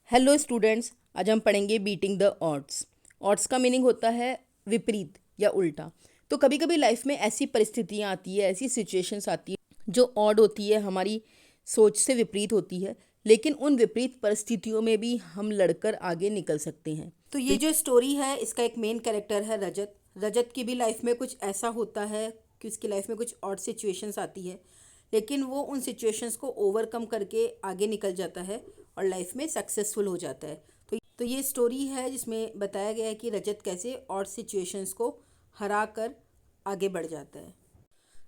Hello students, आज हम पढ़ेंगे बीटिंग द ऑड्स। ऑड्स का मीनिंग होता है विपरीत या उल्टा। तो कभी कभी लाइफ में ऐसी परिस्थितियाँ आती है, ऐसी सिचुएशंस आती है जो ऑड होती है, हमारी सोच से विपरीत होती है, लेकिन उन विपरीत परिस्थितियों में भी हम लड़कर आगे निकल सकते हैं। तो ये जो स्टोरी है, इसका एक मेन कैरेक्टर है रजत। रजत की भी लाइफ में कुछ ऐसा होता है कि उसकी लाइफ में कुछ ऑड सिचुएशंस आती है, लेकिन वो उन सिचुएशंस को ओवरकम करके आगे निकल जाता है और लाइफ में सक्सेसफुल हो जाता है। तो ये स्टोरी है जिसमें बताया गया है कि रजत कैसे और सिचुएशंस को हरा कर आगे बढ़ जाता है।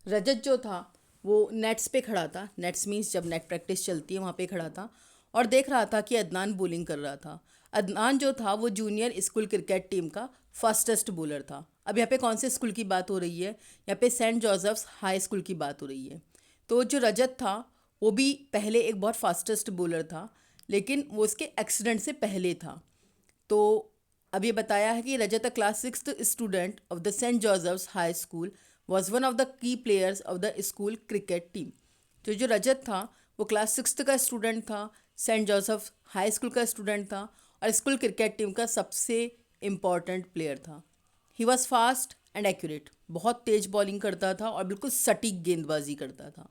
रजत जो था वो नेट्स पे खड़ा था। नेट्स मीन्स जब नेट प्रैक्टिस चलती है वहाँ पे खड़ा था और देख रहा था कि अदनान बॉलिंग कर रहा था। अदनान जो था वो जूनियर स्कूल क्रिकेट टीम का फास्टेस्ट बॉलर था। अब यहाँ पे कौन से स्कूल की बात हो रही है? यहाँ पे सेंट जोसेफ्स हाई स्कूल की बात हो रही है। तो जो रजत था वो भी पहले एक बहुत फास्टेस्ट बॉलर था, लेकिन वो उसके एक्सीडेंट से पहले था। तो अब ये बताया है कि Rajat, a class 6th student of the Saint Joseph's high school, was one of the key players of the school cricket team. तो जो रजत था वो क्लास 6th का स्टूडेंट था, सेंट जोसेफ हाई स्कूल का स्टूडेंट था और स्कूल क्रिकेट टीम का सबसे इम्पॉर्टेंट प्लेयर था। He was fast and accurate, बहुत तेज बॉलिंग करता था और बिल्कुल सटीक गेंदबाजी करता था।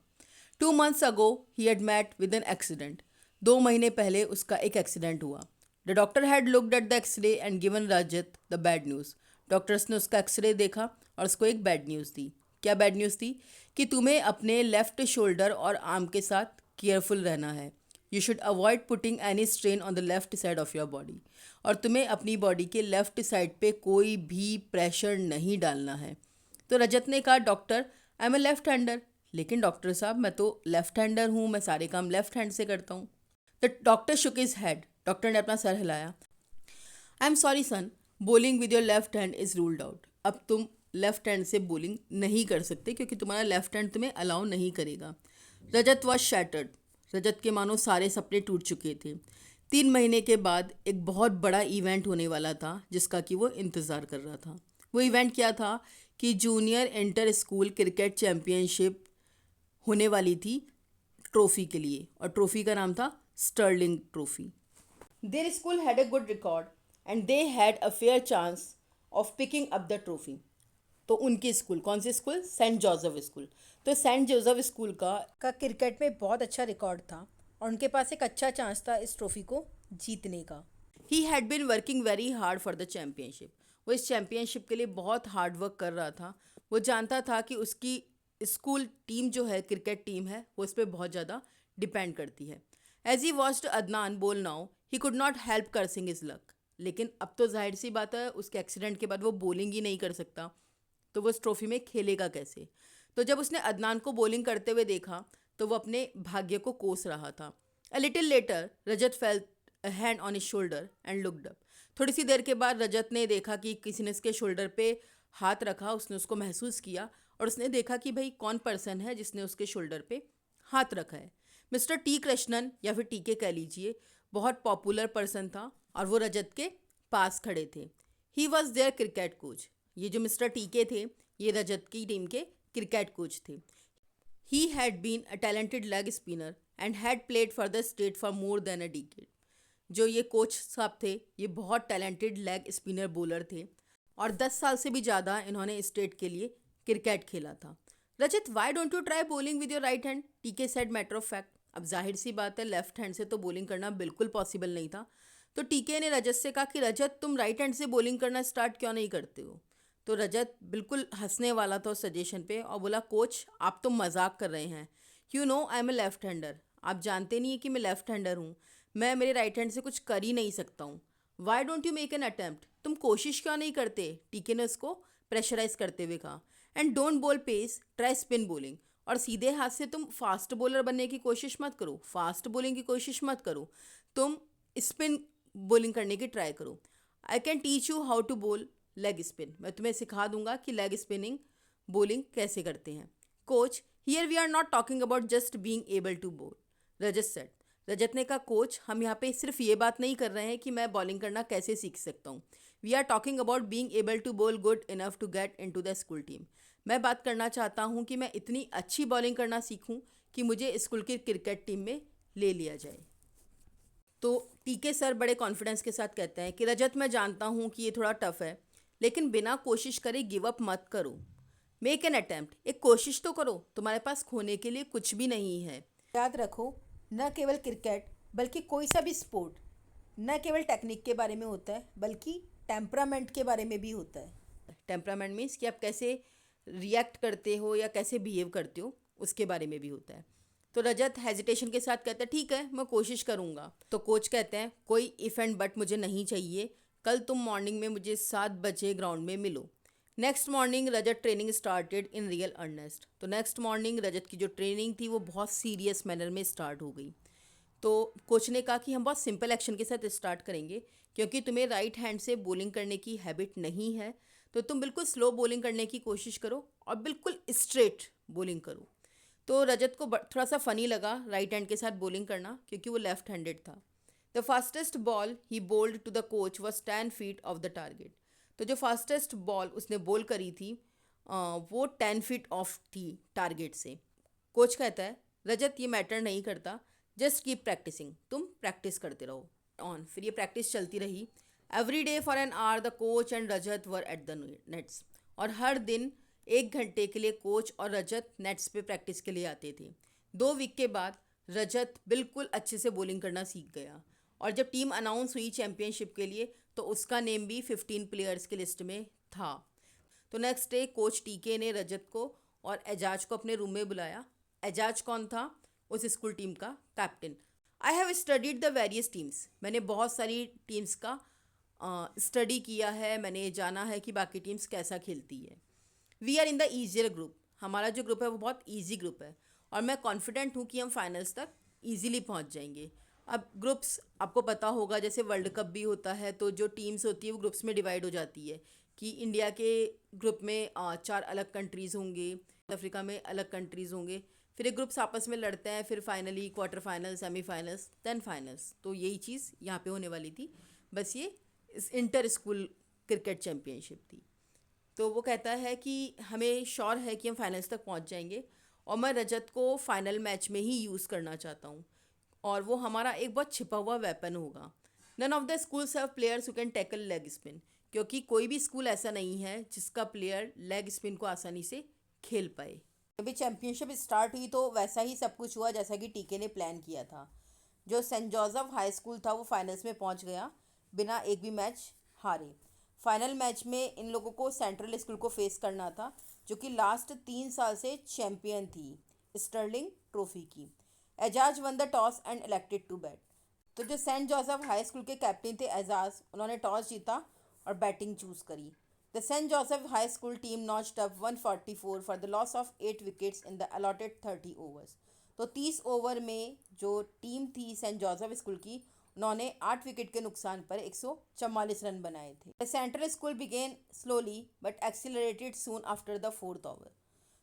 2 months ago he had met with an accident. 2 महीने पहले उसका एक एक्सीडेंट हुआ। The doctor had looked at the X-ray and given Rajat the bad news. Doctors ने उसका एक्सरे देखा और उसको एक बैड न्यूज़ दी। क्या बैड न्यूज़ दी? कि तुम्हें अपने लेफ्ट शोल्डर और आर्म के साथ केयरफुल रहना है। You should avoid putting any strain on the left side of your body. और तुम्हें अपनी बॉडी के लेफ्ट साइड पे कोई भी प्रेशर नहीं डालना है। तो रजत ने कहा, doctor I am a left hander. लेकिन डॉक्टर साहब, मैं तो लेफ्ट हैंडर हूँ, मैं सारे काम लेफ्ट हैंड से करता हूँ। The doctor shook his head. Doctor ने अपना सर हिलाया। I am sorry son, bowling with your left hand is ruled out. अब तुम लेफ्ट हैंड से बॉलिंग नहीं कर सकते क्योंकि तुम्हारा लेफ्ट हैंड तुम्हें अलाउ नहीं करेगा। रजत वॉज शैटर्ड। रजत के मानो सारे सपने टूट चुके थे। 3 महीने के बाद एक बहुत बड़ा इवेंट होने वाला था जिसका कि वो इंतज़ार कर रहा था। वो इवेंट क्या था कि junior inter school cricket championship होने वाली थी ट्रॉफी के लिए, और ट्रॉफी का नाम था Sterling trophy. Their school had a good record and they had a fair chance of picking up the trophy. तो उनके स्कूल, कौन से स्कूल? Saint Joseph school. तो सेंट जोसेफ स्कूल का क्रिकेट में बहुत अच्छा रिकॉर्ड था और उनके पास एक अच्छा चांस था इस ट्रॉफी को जीतने का। He had been working very hard for the championship. वो इस चैम्पियनशिप के लिए बहुत हार्ड वर्क कर रहा था। वो जानता था कि उसकी स्कूल टीम जो है, क्रिकेट टीम है, वो इस पर बहुत ज़्यादा डिपेंड करती है। एज ही वॉच्ड अदनान बोल now he could not help cursing is luck. लेकिन अब तो जाहिर सी बात है, उसके एक्सीडेंट के बाद वो बॉलिंग ही नहीं कर सकता, तो वो इस ट्रॉफी में खेलेगा कैसे? तो जब उसने अदनान को बॉलिंग करते हुए देखा तो वो अपने भाग्य को कोस रहा था। A little letter Rajat felt a hand on his shoulder and looked up. थोड़ी सी देर के बाद रजत ने देखा कि किसी ने इसके शोल्डर पे हाथ रखा। उसने उसको महसूस किया और उसने देखा कि भाई कौन पर्सन है जिसने उसके शोल्डर पे हाथ रखा है। मिस्टर टी कृष्णन, या फिर टीके कह लीजिए, बहुत पॉपुलर पर्सन था और वो रजत के पास खड़े थे। He was their cricket coach. ये जो मिस्टर टीके थे, ये रजत की टीम के क्रिकेट कोच थे। He had been a talented leg spinner and had played for the state for more than a decade. जो ये कोच साहब थे, ये बहुत टैलेंटेड लेग स्पिनर बॉलर थे और 10 साल से भी ज़्यादा इन्होंने स्टेट के लिए क्रिकेट खेला था। Rajat, why don't you try bowling with your right hand? TK said matter of fact. अब जाहिर सी बात है, लेफ्ट हैंड से तो बॉलिंग करना बिल्कुल पॉसिबल नहीं था। तो टीके ने रजत से कहा कि रजत, तुम राइट हैंड से बॉलिंग करना स्टार्ट क्यों नहीं करते हो? तो रजत बिल्कुल हंसने वाला था उस सजेशन पे और बोला, कोच आप तो मजाक कर रहे हैं। You know I am a left hander. आप जानते नहीं है कि मैं लेफ्ट हैंडर हूँ। मैं मेरे राइट हैंड से कुछ कर ही नहीं सकता हूँ। Y don't you make an attempt? तुम कोशिश क्यों नहीं करते? टीके ने उसको प्रेशराइज करते हुए कहा। And don't bowl pace, try spin bowling. और सीधे हाथ से तुम फास्ट बॉलर बनने की कोशिश मत करो, फास्ट बॉलिंग की कोशिश मत करो, तुम स्पिन बॉलिंग करने की ट्राई करो। I can teach you how to bowl leg spin. मैं तुम्हें सिखा दूंगा कि लेग स्पिनिंग बॉलिंग कैसे करते हैं। Coach, here we are not talking about just being able to bowl, Rajat said. Rajat ने कहा, कोच हम यहाँ पे सिर्फ ये बात नहीं कर रहे हैं कि मैं बॉलिंग करना कैसे सीख सकता हूँ। We are talking about being able to bowl good enough to get into the school team. मैं बात करना चाहता हूँ कि मैं इतनी अच्छी बॉलिंग करना सीखूँ कि मुझे स्कूल की क्रिकेट टीम में ले लिया जाए। तो टीके सर बड़े कॉन्फिडेंस के साथ कहते हैं कि रजत, मैं जानता हूँ कि ये थोड़ा टफ है, लेकिन बिना कोशिश करे गिव अप मत करो। मेक एन अटेम्प्ट, एक कोशिश तो करो, तुम्हारे पास खोने के लिए कुछ भी नहीं है। याद रखो, न केवल क्रिकेट बल्कि कोई सा भी स्पोर्ट न केवल टेक्निक के बारे में होता है बल्कि टेम्परामेंट के बारे में भी होता है। टेम्परामेंट मीन्स कि आप कैसे रिएक्ट करते हो या कैसे बिहेव करते हो, उसके बारे में भी होता है। तो रजत हेजिटेशन के साथ कहता है ठीक है, मैं कोशिश करूँगा। तो कोच कहते हैं कोई इफ एंड बट मुझे नहीं चाहिए, कल तुम मॉर्निंग में मुझे 7 बजे ग्राउंड में मिलो। Next morning Rajat training started in real earnest. तो नेक्स्ट मॉर्निंग रजत की जो ट्रेनिंग थी वो बहुत सीरियस मैनर में स्टार्ट हो गई। तो कोच ने कहा कि हम बहुत सिंपल एक्शन के साथ स्टार्ट करेंगे, क्योंकि तुम्हें राइट हैंड से बॉलिंग करने की हैबिट नहीं है, तो तुम बिल्कुल स्लो बॉलिंग करने की कोशिश करो और बिल्कुल स्ट्रेट बॉलिंग करो। तो रजत को थोड़ा सा फ़नी लगा राइट हैंड के साथ बॉलिंग करना, क्योंकि वो लेफ्ट हैंडेड था। The fastest ball he bowled to the coach was 10 feet off the target. तो जो फास्टेस्ट बॉल उसने बॉल करी थी वो 10 फीट ऑफ थी टारगेट से। कोच कहता है रजत, ये मैटर नहीं करता, जस्ट कीप प्रैक्टिसिंग, तुम प्रैक्टिस करते रहो ऑन। फिर ये प्रैक्टिस चलती रही। Every day for an hour the coach and Rajat were at the nets. और हर दिन 1 घंटे के लिए कोच और रजत नेट्स पे प्रैक्टिस के लिए आते थे। 2 वीक के बाद रजत बिल्कुल अच्छे से बॉलिंग करना सीख गया, और जब टीम अनाउंस हुई चैंपियनशिप के लिए तो उसका नेम भी 15 प्लेयर्स की लिस्ट में था। तो नेक्स्ट डे कोच टीके ने रजत को और एजाज को अपने रूम में बुलाया। एजाज कौन था? उस स्कूल टीम का captain. I have studied the various teams, मैंने बहुत सारी टीम्स का स्टडी किया है, मैंने जाना है कि बाकी टीम्स कैसा खेलती है। We are in the easier group, हमारा जो ग्रुप है वो बहुत ईजी ग्रुप है, और मैं कॉन्फिडेंट हूँ कि हम फाइनल्स तक ईजिली पहुँच जाएंगे। अब ग्रुप्स आपको पता होगा, जैसे वर्ल्ड कप भी होता है तो जो टीम्स होती है वो ग्रुप्स में डिवाइड हो जाती है, कि इंडिया के ग्रुप में 4 अलग कंट्रीज़ होंगे, अफ्रीका में अलग कंट्रीज़ होंगे, फिर ये ग्रुप्स आपस में लड़ते हैं, फिर finally quarter final, semifinals, then finals. तो यही चीज़ यहाँ पे होने वाली थी, बस ये इंटर स्कूल क्रिकेट चैम्पियनशिप थी। तो वो कहता है कि हमें श्योर है कि हम फाइनल्स तक पहुंच जाएंगे, और मैं रजत को फाइनल मैच में ही यूज़ करना चाहता हूँ, और वो हमारा एक बहुत छिपा हुआ वेपन होगा। None of the schools have players who can tackle leg spin, क्योंकि कोई भी स्कूल ऐसा नहीं है जिसका प्लेयर लेग स्पिन को आसानी से खेल पाए। अभी चैंपियनशिप स्टार्ट हुई तो वैसा ही सब कुछ हुआ जैसा कि टीके ने प्लान किया था। जो सेंट जोसेफ हाई स्कूल था वो फाइनल्स में पहुंच गया बिना एक भी मैच हारे। फाइनल मैच में इन लोगों को सेंट्रल स्कूल को फेस करना था, जो कि लास्ट 3 साल से चैंपियन थी स्टर्लिंग ट्रॉफी की। Ejaz won the toss and elected to bat. तो जो सेंट जोसेफ हाई स्कूल के कैप्टन थे एजाज, उन्होंने टॉस जीता और बैटिंग चूज करी। The saint Joseph high school team notched up 144 for the loss of 8 wickets in the allotted 30 overs. तो 30 over में जो टीम थी सेंट जोसेफ स्कूल की, उन्होंने 8 विकेट के नुकसान पर 144 रन बनाए थे। The central school began slowly but accelerated soon after the 4th over.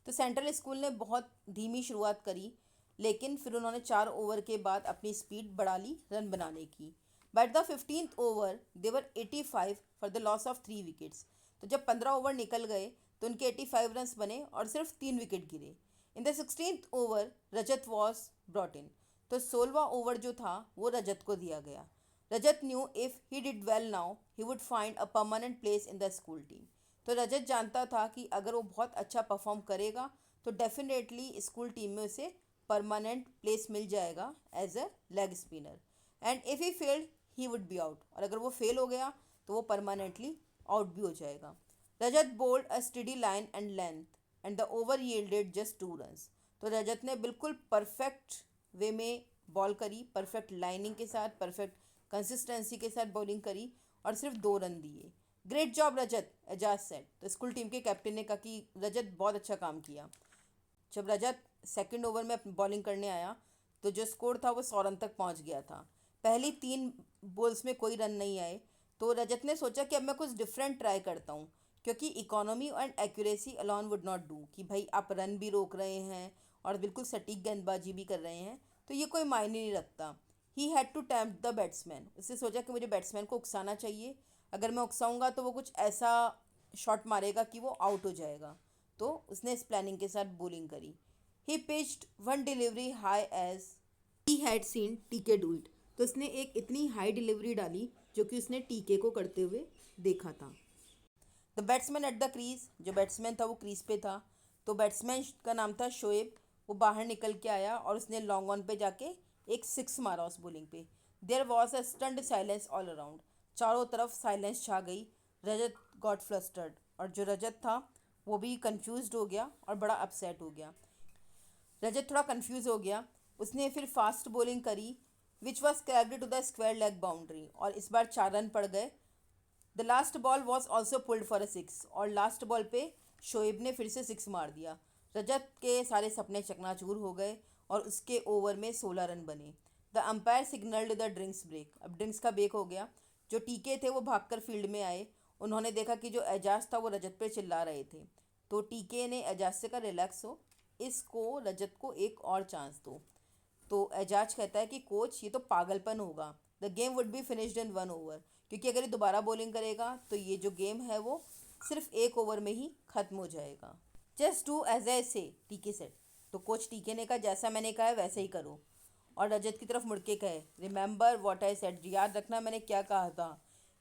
तो सेंट्रल स्कूल ने बहुत धीमी शुरुआत करी, लेकिन फिर उन्होंने 4 ओवर के बाद अपनी स्पीड बढ़ा ली रन बनाने की। But the 15th over they were 85 for the loss of 3 wickets. तो जब 15 ओवर निकल गए तो उनके 85 रन्स बने और सिर्फ 3 विकेट गिरे। In the 16th over Rajat was brought in. तो 16वां ओवर जो था वो रजत को दिया गया। Rajat knew if he did well now he would find a permanent place in the school team. तो रजत जानता था कि अगर वो बहुत अच्छा परफॉर्म करेगा तो डेफिनेटली स्कूल टीम में उसे परमानेंट प्लेस मिल जाएगा as a leg spinner. And if he failed he would be out, और अगर वो फेल हो गया तो वो परमानेंटली आउट भी हो जाएगा। Rajat bowled a steady line and length and the over yielded just 2 runs. तो रजत ने बिल्कुल परफेक्ट वे में बॉल करी, परफेक्ट लाइनिंग के साथ, परफेक्ट कंसिस्टेंसी के साथ बॉलिंग करी और सिर्फ 2 रन दिए। ग्रेट जॉब रजत, एजाज सेड। तो स्कूल टीम के कैप्टन ने कहा कि रजत बहुत अच्छा काम किया। जब रजत सेकंड ओवर में बॉलिंग करने आया तो जो स्कोर था वो 100 रन तक पहुंच गया था। पहली 3 बॉल्स में कोई रन नहीं आए, तो रजत ने सोचा कि अब मैं कुछ डिफरेंट ट्राई करता हूँ, क्योंकि economy and accuracy alone would not do, कि भाई आप रन भी रोक रहे हैं और बिल्कुल सटीक गेंदबाजी भी कर रहे हैं तो ये कोई मायने नहीं रखता। He had to tempt the batsman. उसने सोचा कि मुझे बैट्समैन को उकसाना चाहिए, अगर मैं उकसाऊंगा तो वो कुछ ऐसा शॉट मारेगा कि वो आउट हो जाएगा। तो उसने इस प्लानिंग के साथ बॉलिंग करी। He pitched one delivery high as he had seen TK do it. तो उसने एक इतनी हाई डिलीवरी डाली जो कि उसने टीके को करते हुए देखा था। The batsman at the crease, जो बैट्समैन था वो क्रीज पे था। तो बैट्समैन का नाम था शोएब। वो बाहर निकल के आया और उसने लॉन्ग ऑन पे जाके एक सिक्स मारा उस बॉलिंग पे। There was a stunned silence all around. चारों तरफ साइलेंस छा गई। रजत गॉट फ्लस्टर्ड, और जो रजत था वो भी कंफ्यूज्ड हो गया और बड़ा अपसेट हो गया। रजत थोड़ा कंफ्यूज हो गया। उसने फिर फास्ट बॉलिंग करी which was cracked to the square leg boundary, और इस बार 4 रन पड़ गए। The last ball was also pulled for a six, और लास्ट बॉल पे शोएब ने फिर से सिक्स मार दिया। रजत के सारे सपने चकनाचूर हो गए और उसके ओवर में 16 रन बने। The umpire signalled the drinks break. अब ड्रिंक्स का ब्रेक हो गया। जो टीके थे वो भागकर फील्ड में आए। उन्होंने देखा कि जो एजाज था वो रजत पे चिल्ला रहे थे। तो टीके ने एजाज से कहा रिलैक्स हो, इसको रजत को एक और चांस दो। तो एजाज कहता है कि कोच ये तो पागलपन होगा, the game would be finished in 1 over, क्योंकि अगर ये दोबारा बॉलिंग करेगा तो ये जो गेम है वो सिर्फ 1 ओवर में ही ख़त्म हो जाएगा। जस्ट डू एज आई से, टीके सेट। तो कोच टीके ने कहा जैसा मैंने कहा है वैसे ही करो, और रजत की तरफ मुड़ के कहे रिमेंबर व्हाट आई सेड, याद रखना मैंने क्या कहा था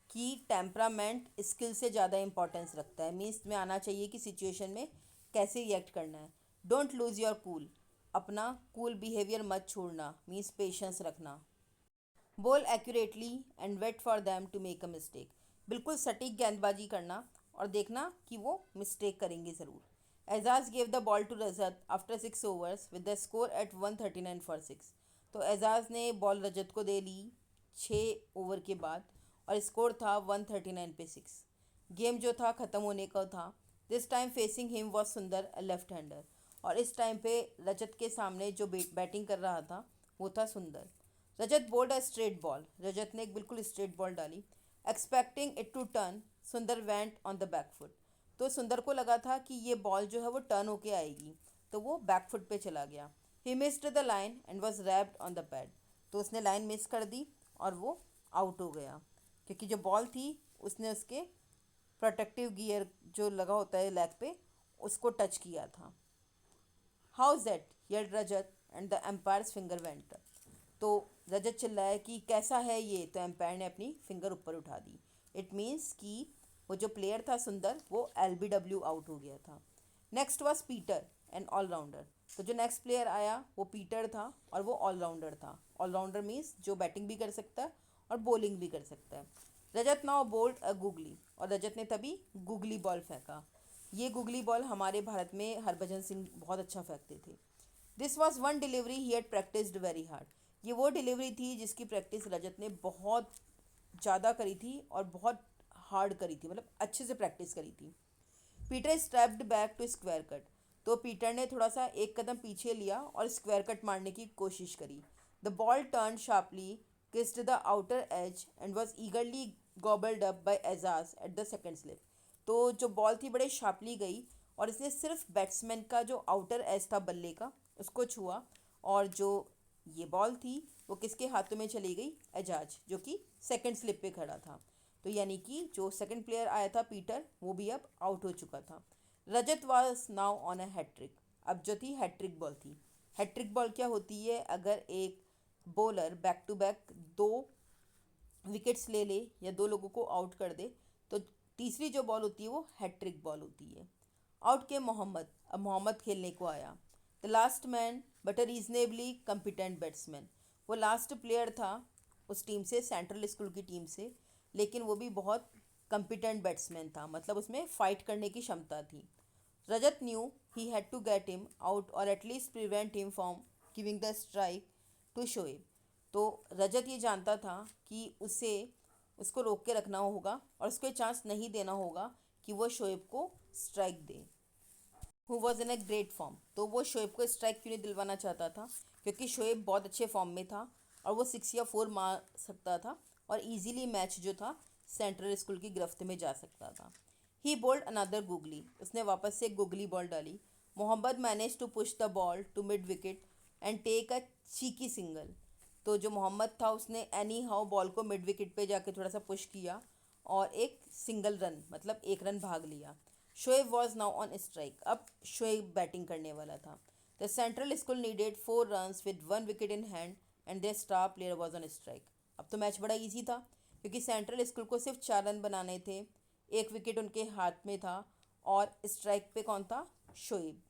कि टेम्परामेंट स्किल से ज़्यादा इंपॉर्टेंस रखता है। मीन्स में आना चाहिए कि सिचुएशन में कैसे रिएक्ट करना है। डोंट लूज़ योर कूल, अपना कूल बिहेवियर मत छोड़ना, मीन्स पेशेंस रखना। Bowl accurately and wait for them to make a mistake, बिल्कुल सटीक गेंदबाजी करना और देखना कि वो मिस्टेक करेंगे ज़रूर। Ejaz gave the ball to Rajat after 6 overs with the score at 139 for 6। तो एजाज ने बॉल रजत को दे ली 6 ओवर के बाद, और स्कोर था 139 पे 6। गेम जो था ख़त्म होने का था। This time facing him was सुंदर, लेफ्ट हैंडर, और इस टाइम पे रजत के सामने जो बैटिंग कर रहा था वो था सुंदर। रजत बोल्ड अ स्ट्रेट बॉल, रजत ने एक बिल्कुल स्ट्रेट बॉल डाली। एक्सपेक्टिंग इट टू टर्न, सुंदर went on the back foot. तो सुंदर को लगा था कि ये बॉल जो है वो टर्न होके आएगी, तो वो बैक फुट पे चला गया। He missed the line and was wrapped on the pad. तो उसने लाइन मिस कर दी और वो आउट हो गया, क्योंकि जो बॉल थी उसने उसके प्रोटेक्टिव गियर जो लगा होता है लेग पे उसको टच किया था। How that yelled Rajat and the umpire's finger went. तो रजत चिल्लाया कि कैसा है ये, तो एम्पायर ने अपनी फिंगर ऊपर उठा दी। इट मीन्स कि वो जो प्लेयर था सुंदर वो LBW आउट हो गया था। Next was Peter an allrounder. तो जो नेक्स्ट प्लेयर आया वो पीटर था और वो ऑलराउंडर था। ऑलराउंडर मीन्स जो बैटिंग भी कर सकता है और बॉलिंग भी कर सकता है। रजत नाउ बोल्ड अ गुगली, और रजत ने तभी गुगली बॉल फेंका। ये गुगली बॉल हमारे भारत में हरभजन सिंह बहुत अच्छा फेंकते थे। This was one delivery he had practised very hard. ये वो डिलीवरी थी जिसकी प्रैक्टिस रजत ने बहुत ज़्यादा करी थी और बहुत हार्ड करी थी, मतलब अच्छे से प्रैक्टिस करी थी। Peter stepped back to square cut. तो पीटर ने थोड़ा सा एक कदम पीछे लिया और स्क्वायर कट मारने की कोशिश करी। The ball turn sharply, kissed the outer edge and was eagerly gobbled up by Ejaz at the second slip. तो जो बॉल थी बड़े शार्पली गई और इसने सिर्फ बैट्समैन का जो आउटर एज था बल्ले का उसको छुआ, और जो ये बॉल थी वो किसके हाथों में चली गई, एजाज, जो कि सेकंड स्लिप पे खड़ा था। तो यानी कि जो सेकंड प्लेयर आया था पीटर वो भी अब आउट हो चुका था। Rajat was now on a hat-trick. अब जो थी हैट्रिक बॉल थी। हैट्रिक बॉल क्या होती है, अगर एक bowler back to back 2 wickets ले ले या 2 लोगों को आउट कर दे तो तीसरी जो बॉल होती है वो हैट्रिक बॉल होती है। आउट के मोहम्मद, अब मोहम्मद खेलने को आया। The last man but a reasonably competent batsman. वो लास्ट प्लेयर था उस टीम से, सेंट्रल स्कूल की टीम से, लेकिन वो भी बहुत कम्पिटेंट बैट्समैन था, मतलब उसमें फ़ाइट करने की क्षमता थी। Rajat knew he had to get him out और at least prevent him from giving the strike to Shoaib. तो रजत ये जानता था कि उसे उसको रोक के रखना होगा और उसको चांस नहीं देना होगा कि वो शोएब को strike they. Who was in a great form. तो वो शोएब को स्ट्राइक क्यों नहीं दिलवाना चाहता था, क्योंकि शोएब बहुत अच्छे फॉर्म में था और वो 6 या 4 मार सकता था और इजीली मैच जो था सेंट्रल स्कूल की गिरफ्त में जा सकता था। ही बोल्ड अनदर गुगली, उसने वापस से गुगली बॉल डाली। Mohammed manage to push the ball to mid wicket and take a cheeky single. तो जो मोहम्मद था उसने एनी हाउ बॉल को मिड विकेट पे जाके थोड़ा सा पुश किया और एक सिंगल रन, मतलब 1 रन भाग लिया। Shoaib was now on strike, अब शोएब बैटिंग करने वाला था। The central school needed 4 runs with 1 wicket in hand and their star player was on strike. अब तो मैच बड़ा इजी था क्योंकि सेंट्रल स्कूल को सिर्फ 4 रन बनाने थे, एक विकेट उनके हाथ में था और स्ट्राइक पे कौन था? Shoaib.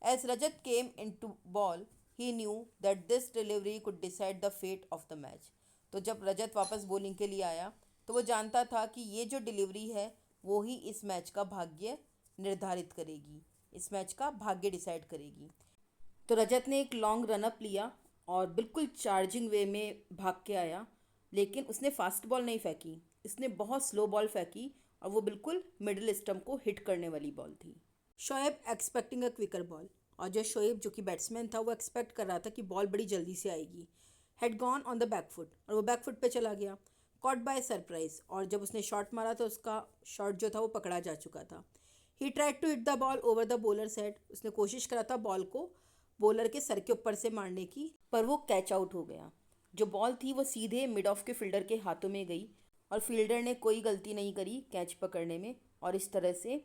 As Rajat came into ball, he knew that this delivery could decide the fate of the match. तो जब रजत वापस बॉलिंग के लिए आया तो वो जानता था कि ये जो डिलीवरी है वो ही इस मैच का भाग्य निर्धारित करेगी, इस मैच का भाग्य डिसाइड करेगी। तो रजत ने एक लॉन्ग रन अप लिया और बिल्कुल चार्जिंग वे में भाग के आया, लेकिन उसने फास्ट बॉल नहीं फेंकी, इसने बहुत स्लो बॉल फेंकी और वो बिल्कुल मिडिल स्टंप को हिट करने वाली बॉल थी। Shoaib expecting a quicker ball, और जो शोएब जो कि बैट्समैन था वो एक्सपेक्ट कर रहा था कि बॉल बड़ी जल्दी से आएगी। Had gone on the back foot, और वो बैक फुट पे चला गया। कॉट बाय सरप्राइज, और जब उसने शॉट मारा तो उसका शॉट जो था वो पकड़ा जा चुका था। He tried to hit the ball over the bowler head, उसने कोशिश करा था बॉल को बॉलर के सर के ऊपर से मारने की, पर वो कैच आउट हो गया। जो बॉल थी वो सीधे मिड ऑफ के फील्डर के हाथों में गई और फील्डर ने कोई गलती नहीं करी कैच पकड़ने में, और इस तरह से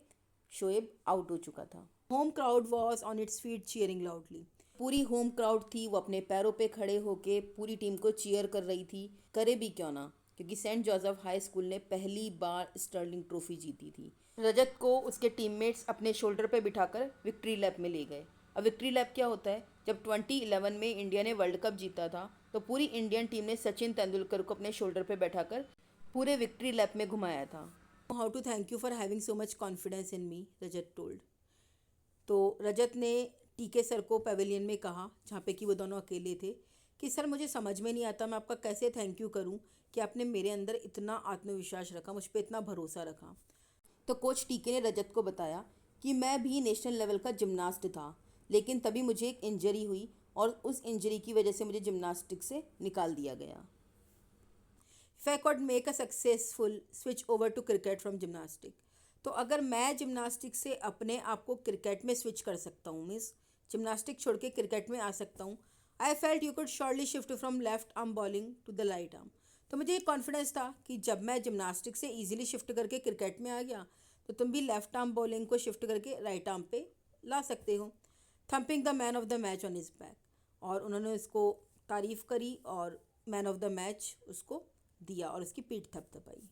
शोएब आउट हो चुका था। Home crowd was on its feet cheering loudly, पूरी होम क्राउड थी, वो अपने पैरों पे खड़े होके पूरी टीम को चीयर कर रही थी। करे भी क्यों ना, क्योंकि सेंट जोसेफ हाई स्कूल ने पहली बार स्टर्लिंग ट्रॉफी जीती थी। रजत को उसके टीममेट्स अपने शोल्डर पे बिठाकर विक्ट्री लैप में ले गए। अब विक्ट्री लैप क्या होता है? जब 2011 में इंडिया ने वर्ल्ड कप जीता था तो पूरी इंडियन टीम ने सचिन तेंदुलकर को अपने शोल्डर पे बैठाकर पूरे विक्ट्री लैप में घुमाया था। How to thank you for having so much confidence in me, Rajat told. तो रजत ने टीके सर को पेविलियन में कहा, जहाँ पे कि वो दोनों अकेले थे, कि सर मुझे समझ में नहीं आता मैं आपका कैसे थैंक यू करूँ कि आपने मेरे अंदर इतना आत्मविश्वास रखा, मुझ पर इतना भरोसा रखा। तो कोच टीके ने रजत को बताया कि मैं भी नेशनल लेवल का जिम्नास्ट था, लेकिन तभी मुझे एक इंजरी हुई और उस इंजरी की वजह से मुझे जिम्नास्टिक से निकाल दिया गया। If I could make a successful switch over to cricket from gymnastic, तो अगर मैं जिम्नास्टिक से अपने आप को क्रिकेट में स्विच कर सकता हूँ, मीन्स जिम्नास्टिक छोड़ के क्रिकेट में आ सकता हूँ, I felt you could surely shift from left arm bowling to the right arm. तो मुझे एक कॉन्फिडेंस था कि जब मैं जिम्नास्टिक से ईजिली शिफ्ट करके क्रिकेट में आ गया तो तुम भी लेफ्ट आर्म बॉलिंग को शिफ्ट करके राइट आर्म पे ला सकते हो। Thumping the man of the match on his back, और उन्होंने उसको तारीफ़ करी और मैन ऑफ द मैच उसको दिया और उसकी पीठ थपथपाई।